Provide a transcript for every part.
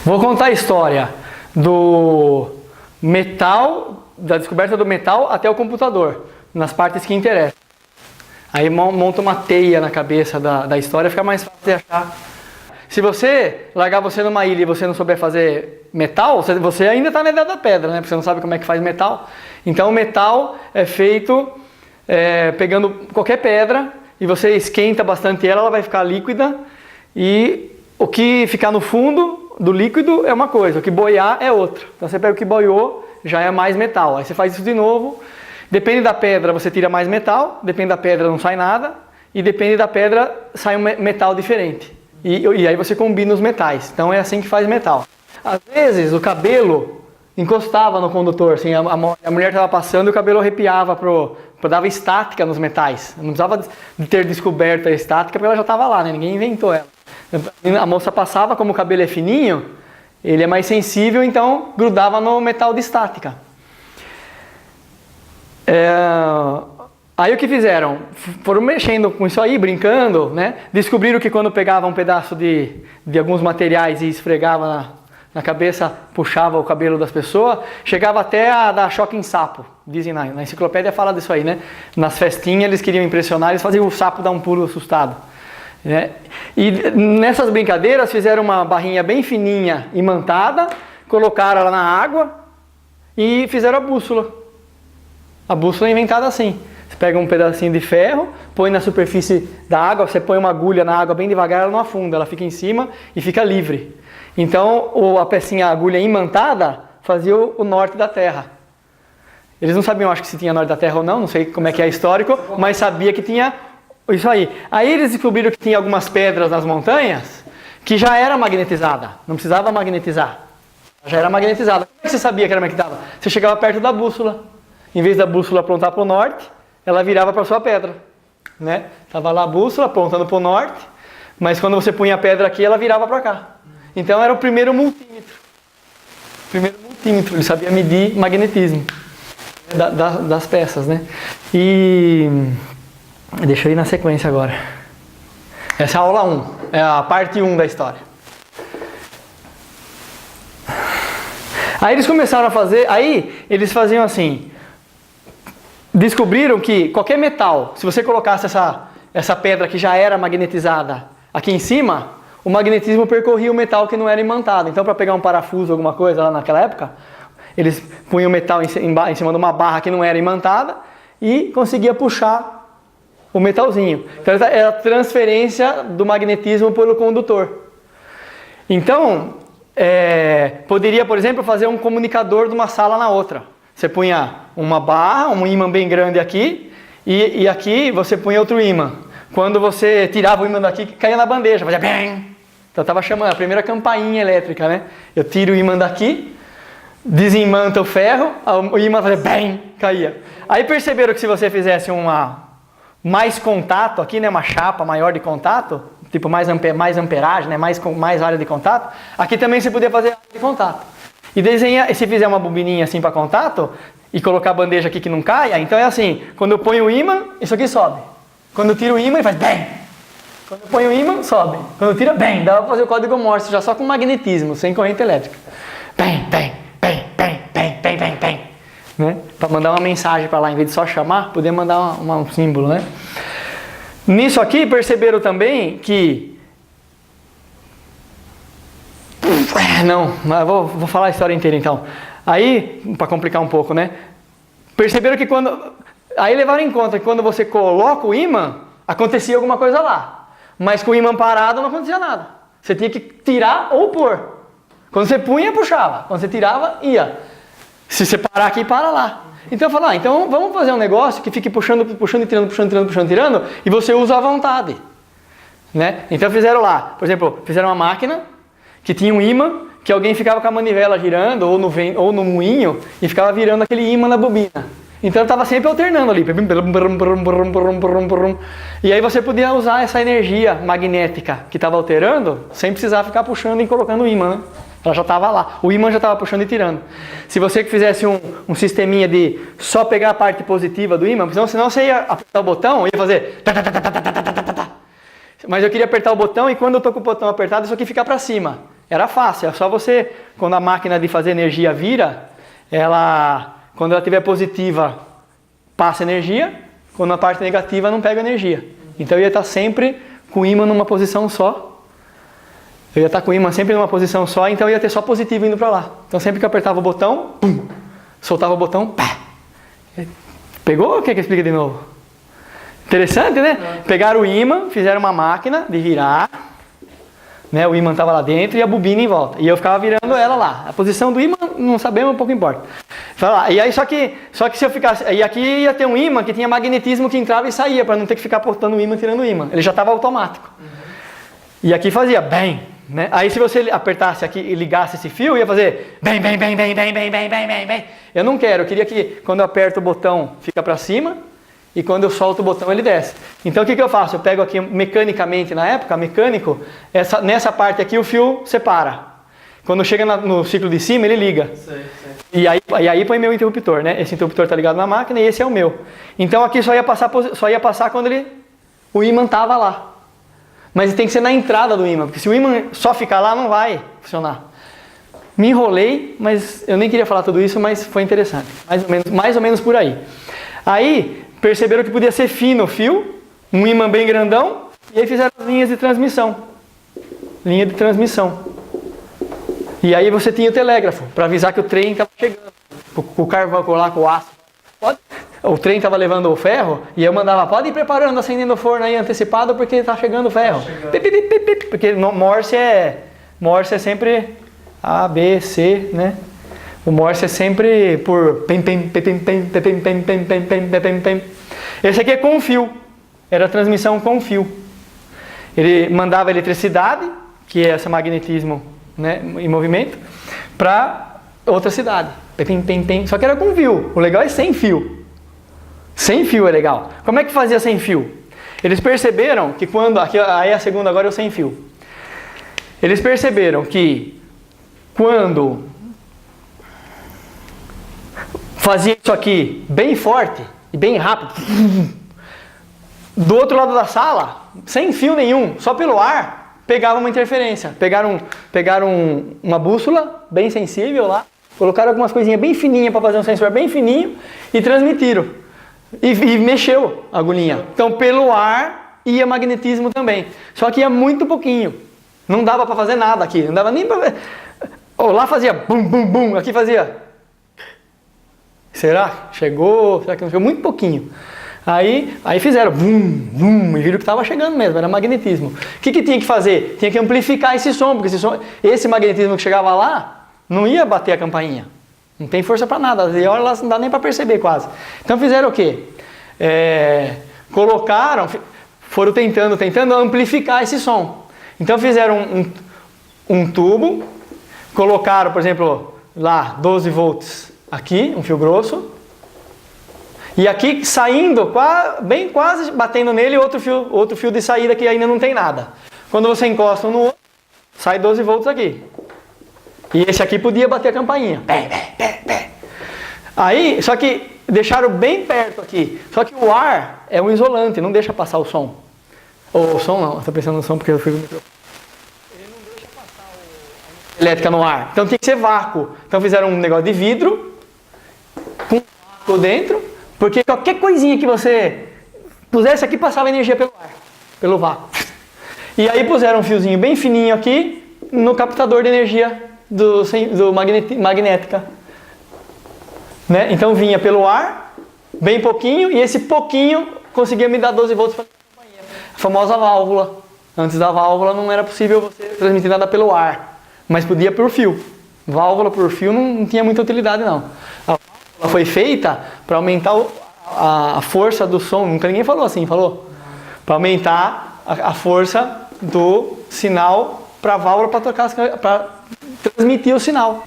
Vou contar a história do metal, da descoberta do metal até o computador, nas partes que interessam. Aí monta uma teia na cabeça da história, fica mais fácil de achar. Se você largar você numa ilha e você não souber fazer metal, você ainda está na idade da pedra, né? Porque você não sabe como é que faz metal. Então o metal é feito pegando qualquer pedra e você esquenta bastante ela vai ficar líquida, e o que ficar no fundo do líquido é uma coisa, o que boiar é outra. Então você pega o que boiou, já é mais metal. Aí você faz isso de novo. Depende da pedra, você tira mais metal, depende da pedra não sai nada, e depende da pedra sai um metal diferente. E aí você combina os metais. Então é assim que faz metal. Às vezes o cabelo encostava no condutor, assim, a mulher estava passando e o cabelo arrepiava, dava estática nos metais. Não precisava de ter descoberto a estática porque ela já estava lá, né? Ninguém inventou ela. A moça passava, como o cabelo é fininho, ele é mais sensível, então grudava no metal de estática. Aí o que fizeram? Foram mexendo com isso aí, brincando, né? Descobriram que quando pegava um pedaço de alguns materiais e esfregava na cabeça, puxava o cabelo das pessoas, chegava até a dar choque em sapo. Dizem na enciclopédia, fala disso aí, né? Nas festinhas eles queriam impressionar, eles faziam o sapo dar um pulo assustado, né? E nessas brincadeiras fizeram uma barrinha bem fininha, imantada, colocaram ela na água e fizeram a bússola. A bússola é inventada assim. Você pega um pedacinho de ferro, põe na superfície da água, você põe uma agulha na água bem devagar, ela não afunda, ela fica em cima e fica livre. Então a pecinha, a agulha imantada, fazia o norte da Terra. Eles não sabiam, acho que se tinha norte da Terra ou não sei como é que é histórico, mas sabia que tinha isso aí. Aí eles descobriram que tinha algumas pedras nas montanhas que já era magnetizada, não precisava magnetizar, já era magnetizada. Como é que você sabia que era magnetizada? Você chegava perto da bússola, em vez da bússola apontar para o norte, ela virava para a sua pedra, né? Tava lá a bússola apontando para o norte, mas quando você punha a pedra aqui, ela virava para cá. Então era o primeiro multímetro. Ele sabia medir magnetismo das peças, né? E deixa eu ir na sequência agora. Essa é a aula 1, é a parte 1 da história. Aí eles começaram a fazer, aí eles faziam assim. Descobriram que qualquer metal, se você colocasse essa pedra que já era magnetizada aqui em cima, o magnetismo percorria o metal que não era imantado. Então, para pegar um parafuso, alguma coisa lá naquela época, eles punham o metal em cima de uma barra que não era imantada e conseguia puxar o metalzinho. Então, era a transferência do magnetismo pelo condutor. Então, poderia, por exemplo, fazer um comunicador de uma sala na outra. Você punha uma barra, um ímã bem grande aqui, e aqui você punha outro ímã. Quando você tirava o ímã daqui, caía na bandeja, fazia bem. Então estava chamando a primeira campainha elétrica, né? Eu tiro o ímã daqui, desimanta o ferro, o ímã fazia bem, caía. Aí perceberam que se você fizesse mais contato aqui, né, uma chapa maior de contato, tipo mais amperagem, né, mais área de contato, aqui também você podia fazer área de contato. E se fizer uma bobininha assim para contato e colocar a bandeja aqui que não caia, então é assim, quando eu ponho o ímã, isso aqui sobe. Quando eu tiro o ímã, ele faz bem. Quando eu ponho o ímã, sobe. Quando eu tiro, bem. Dá para fazer o código Morse já só com magnetismo, sem corrente elétrica. Bem, bem, bem, bem, bem, bem, bem, bem. Né? Para mandar uma mensagem para lá, em vez de só chamar, poder mandar um símbolo, né? Nisso aqui, perceberam também que não, mas vou falar a história inteira então. Aí, para complicar um pouco, né? Perceberam que aí levaram em conta que quando você coloca o ímã, acontecia alguma coisa lá. Mas com o ímã parado não acontecia nada. Você tinha que tirar ou pôr. Quando você punha, puxava. Quando você tirava, ia. Se você parar aqui, para lá. Então eu falo, então vamos fazer um negócio que fique puxando e tirando, e você usa à vontade. Né? Então fizeram lá, por exemplo, fizeram uma máquina que tinha um ímã, que alguém ficava com a manivela girando, ou no moinho, e ficava virando aquele ímã na bobina. Então estava sempre alternando ali. E aí você podia usar essa energia magnética que estava alterando, sem precisar ficar puxando e colocando o ímã, né? Ela já estava lá. O ímã já estava puxando e tirando. Se você fizesse um sisteminha de só pegar a parte positiva do ímã, senão você ia apertar o botão e ia fazer... Mas eu queria apertar o botão e quando eu estou com o botão apertado, isso aqui fica para cima. era fácil, é só você, quando a máquina de fazer energia vira, quando ela estiver positiva, passa energia, quando a parte negativa não pega energia. Então eu ia estar sempre com o ímã numa posição só. Eu ia estar com o ímã sempre numa posição só, então eu ia ter só positivo indo para lá. Então sempre que eu apertava o botão, pum, soltava o botão, pá. Pegou ou quer que eu explique de novo? Interessante, né? Pegaram o ímã, fizeram uma máquina de virar, né? O ímã estava lá dentro e a bobina em volta. E eu ficava virando ela lá. A posição do ímã, não sabemos, um pouco importa. E aí, só que se eu ficasse... E aqui ia ter um ímã que tinha magnetismo que entrava e saía, para não ter que ficar portando o ímã, tirando o ímã. Ele já estava automático. E aqui fazia bem, né? Aí se você apertasse aqui e ligasse esse fio, ia fazer bem, bem, bem, bem, bem, bem, bem, bem, bem, bem. Eu não quero, eu queria que quando eu aperto o botão fica para cima e quando eu solto o botão ele desce. Então o que eu faço? Eu pego aqui mecanicamente, na época, mecânico, nessa parte aqui o fio separa. Quando chega no ciclo de cima ele liga. Sei. E aí põe meu interruptor, né? Esse interruptor está ligado na máquina e esse é o meu. Então aqui só ia passar quando o ímã estava lá. Mas tem que ser na entrada do ímã, porque se o ímã só ficar lá não vai funcionar. Me enrolei, mas eu nem queria falar tudo isso, mas foi interessante. Mais ou menos por aí. Aí perceberam que podia ser fino o fio, um ímã bem grandão, e aí fizeram as linhas de transmissão. Linha de transmissão. E aí você tinha o telégrafo, para avisar que o trem estava chegando. O carvão lá com o aço. O trem estava levando o ferro, e eu mandava, pode ir preparando, acendendo o forno aí antecipado, porque está chegando o ferro. Porque Morse é sempre A, B, C, né? O Morse é sempre por pem, pem, pem, pem, pem, pem, pem, pem, pem, pem, pem, pem, pem. Esse aqui é com fio. Era transmissão com fio. Ele mandava eletricidade, que é esse magnetismo, né, em movimento, para outra cidade. Pem, pem, pem. Só que era com fio. O legal é sem fio. Sem fio é legal. Como é que fazia sem fio? Eles perceberam que aí a segunda agora é o sem fio. Eles perceberam que quando fazia isso aqui bem forte e bem rápido, do outro lado da sala, sem fio nenhum, só pelo ar, pegava uma interferência. Pegaram uma bússola bem sensível lá, colocaram algumas coisinhas bem fininhas para fazer um sensor bem fininho e transmitiram. E mexeu a agulhinha. Então pelo ar ia magnetismo também. Só que ia muito pouquinho. Não dava para fazer nada aqui. Não dava nem para... lá fazia bum, bum, bum. Aqui fazia... Será? Chegou? Será que não chegou? Muito pouquinho. Aí fizeram bum, bum. E viram que estava chegando mesmo. Era magnetismo. O que tinha que fazer? Tinha que amplificar esse som. Porque esse magnetismo que chegava lá não ia bater a campainha. Não tem força para nada, e olha lá não dá nem para perceber quase. Então fizeram o quê? Foram tentando amplificar esse som. Então fizeram um tubo, colocaram, por exemplo, lá 12 volts aqui, um fio grosso, e aqui saindo, bem quase batendo nele, outro fio de saída que ainda não tem nada. Quando você encosta um no outro, sai 12 volts aqui. E esse aqui podia bater a campainha. Aí, só que deixaram bem perto aqui. Só que o ar é um isolante, não deixa passar o som. O som não, estou pensando no som porque eu fui com o microfone. Ele não deixa passar a elétrica no ar. Então tinha que ser vácuo. Então fizeram um negócio de vidro, com vácuo dentro, porque qualquer coisinha que você pusesse aqui passava energia pelo ar, pelo vácuo. E aí puseram um fiozinho bem fininho aqui no captador de energia do magnética, né? Então vinha pelo ar, bem pouquinho, e esse pouquinho conseguia me dar 12 volts para a campainha. A famosa válvula. Antes da válvula não era possível você transmitir nada pelo ar, mas podia por fio. Válvula por fio não tinha muita utilidade não. A válvula foi feita para aumentar a força do som. Nunca ninguém falou assim, falou? Para aumentar a força do sinal para a válvula para transmitir o sinal.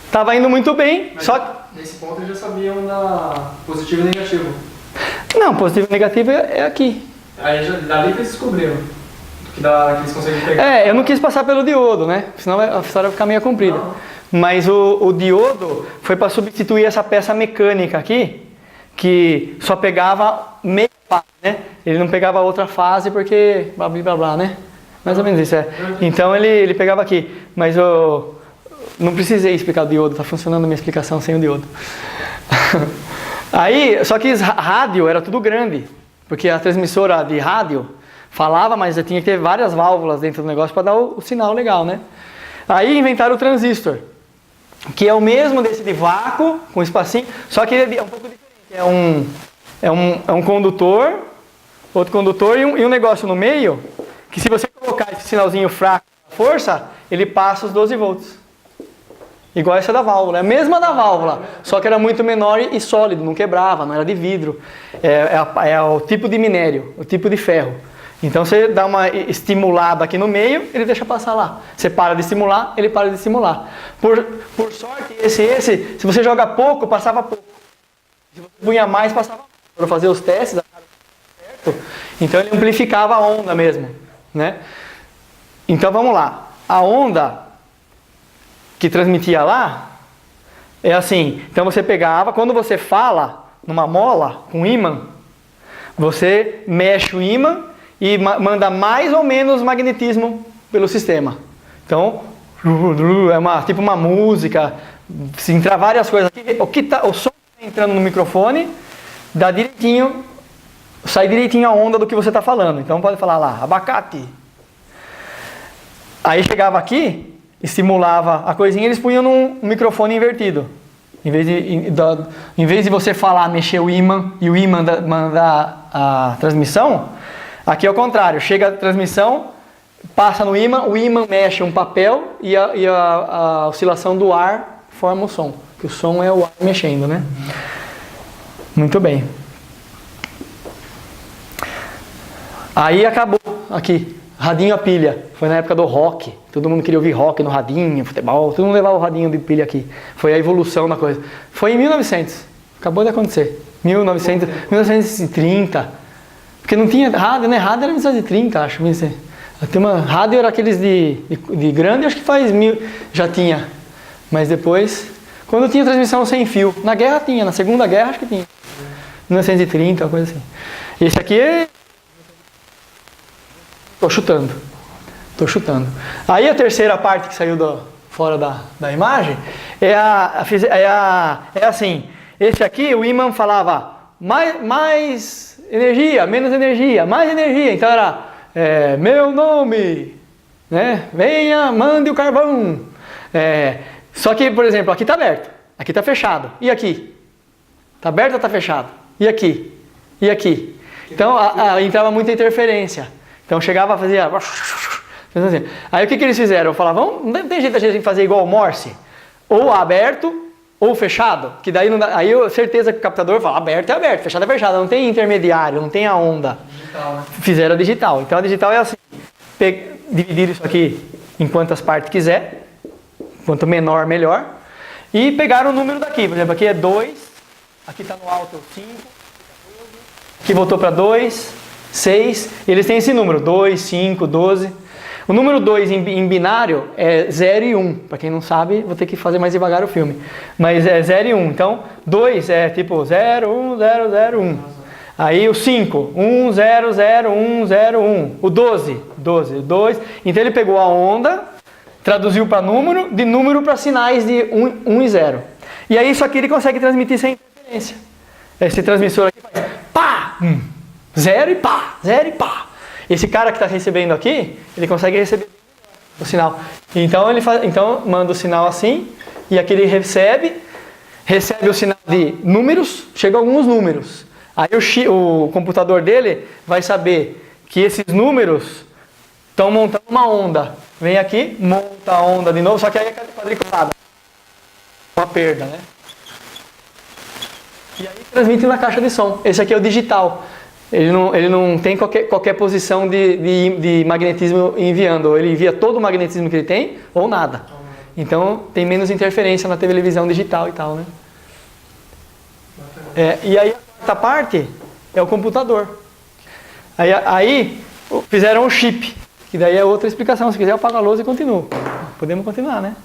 Estava indo muito bem, mas só que... Nesse ponto eles já sabiam da positivo e negativo. Não, positivo e negativo é aqui. Aí dali que eles descobriram que eles conseguem pegar. Eu não quis passar pelo diodo, né? Senão a história vai ficar meio comprida. Não. Mas o diodo foi para substituir essa peça mecânica aqui, que só pegava meia fase, né? Ele não pegava outra fase porque blá blá blá, né? Mais ou menos isso, é. Então ele pegava aqui, mas eu não precisei explicar o diodo, tá funcionando a minha explicação sem o diodo. Aí, só que rádio era tudo grande, porque a transmissora de rádio falava, mas tinha que ter várias válvulas dentro do negócio para dar o sinal legal, né? Aí inventaram o transistor, que é o mesmo desse de vácuo, com espacinho, só que ele é um pouco diferente. É um condutor, outro condutor e um negócio no meio, que se você colocar esse sinalzinho fraco, força, ele passa os 12 volts. Igual essa da válvula, é a mesma da válvula, só que era muito menor e sólido, não quebrava, não era de vidro. É o tipo de minério, o tipo de ferro. Então você dá uma estimulada aqui no meio, ele deixa passar lá. Você para de estimular, ele para de estimular. Por sorte, se você joga pouco, passava pouco. Se você punha mais, passava mais. Para fazer os testes, certo? Então ele amplificava a onda mesmo, né? Então vamos lá. A onda que transmitia lá é assim. Então você pegava, quando você fala numa mola com ímã, você mexe o ímã e manda mais ou menos magnetismo pelo sistema. Então, é tipo uma música, se entrar várias coisas aqui, o som que está entrando no microfone dá direitinho, sai direitinho a onda do que você está falando. Então pode falar lá, abacate. Aí chegava aqui, estimulava a coisinha, eles punham num microfone invertido. Em vez de você falar, mexer o ímã e o ímã mandar a transmissão, aqui é o contrário. Chega a transmissão, passa no ímã, o ímã mexe um papel e a oscilação do ar forma o som. Que o som é o ar mexendo, né? Muito bem. Aí acabou aqui. Radinho a pilha. Foi na época do rock. Todo mundo queria ouvir rock no radinho, futebol. Todo mundo levava o radinho de pilha aqui. Foi a evolução da coisa. Foi em 1900. Acabou de acontecer. 1930. Porque não tinha rádio, né? Rádio era 1930, acho. Rádio era aqueles de grande, acho que faz 1000. Já tinha. Mas depois, quando tinha transmissão sem fio. Na guerra tinha. Na Segunda Guerra acho que tinha. 1930, uma coisa assim. Esse aqui é... Tô chutando. Aí a terceira parte que saiu fora da imagem é assim. Esse aqui o ímã falava mais energia, menos energia, mais energia. Então era meu nome, né? Venha, mande o carvão. Só que, por exemplo, aqui está aberto, aqui está fechado. E aqui? Está aberto ou está fechado? E aqui? E aqui? Então entrava muita interferência. Então chegava a fazer assim. Aí o que eles fizeram? Falavam, não tem jeito da gente fazer igual o Morse, ou aberto ou fechado, que daí não dá, aí eu certeza que o captador fala aberto é aberto, fechado é fechado, não tem intermediário, não tem a onda. Digital, né? Fizeram a digital. Então a digital é assim, dividir isso aqui em quantas partes quiser, quanto menor melhor, e pegaram o número daqui, por exemplo, aqui é 2, aqui está no alto 5, aqui voltou para 2, 6, e eles têm esse número, 2, 5, 12. O número 2 em binário é 0 e 1. Para quem não sabe, vou ter que fazer mais devagar o filme. Mas é 0 e 1. Então, 2 é tipo 0, 1, 0, 0, 1. Aí o 5, 1, 0, 0, 1, 0, 1. O 12, 12, 2. Então ele pegou a onda, traduziu para número, de número para sinais de 1 e 0. E aí isso aqui ele consegue transmitir sem interferência. Esse transmissor aqui faz pá! 0 e pá, 0 e pá. Esse cara que está recebendo aqui, ele consegue receber o sinal. Então então manda o sinal assim, e aqui ele recebe o sinal de números, chega alguns números. Aí o computador dele vai saber que esses números estão montando uma onda. Vem aqui, monta a onda de novo, só que aí é quadriculada. Uma perda, né? E aí transmite na caixa de som. Esse aqui é o digital. Ele não tem qualquer posição de magnetismo enviando. Ou ele envia todo o magnetismo que ele tem, ou nada. Então tem menos interferência na televisão digital e tal, né? E aí a quarta parte é o computador. Aí fizeram um chip, que daí é outra explicação. Se quiser eu apago a lousa e continuo. Podemos continuar, né?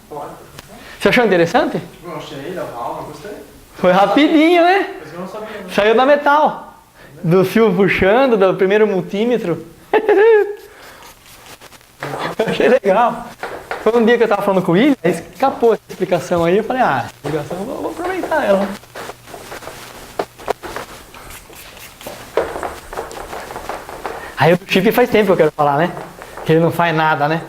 Você achou interessante? Eu achei, legal, gostei. Foi rapidinho, né? Mas eu não sabia, né? Saiu da metal. Do fio puxando, do primeiro multímetro. Achei legal. Foi um dia que eu tava falando com o William, aí escapou essa explicação aí, eu falei, essa explicação eu vou aproveitar ela. Aí o chip faz tempo que eu quero falar, né? Que ele não faz nada, né?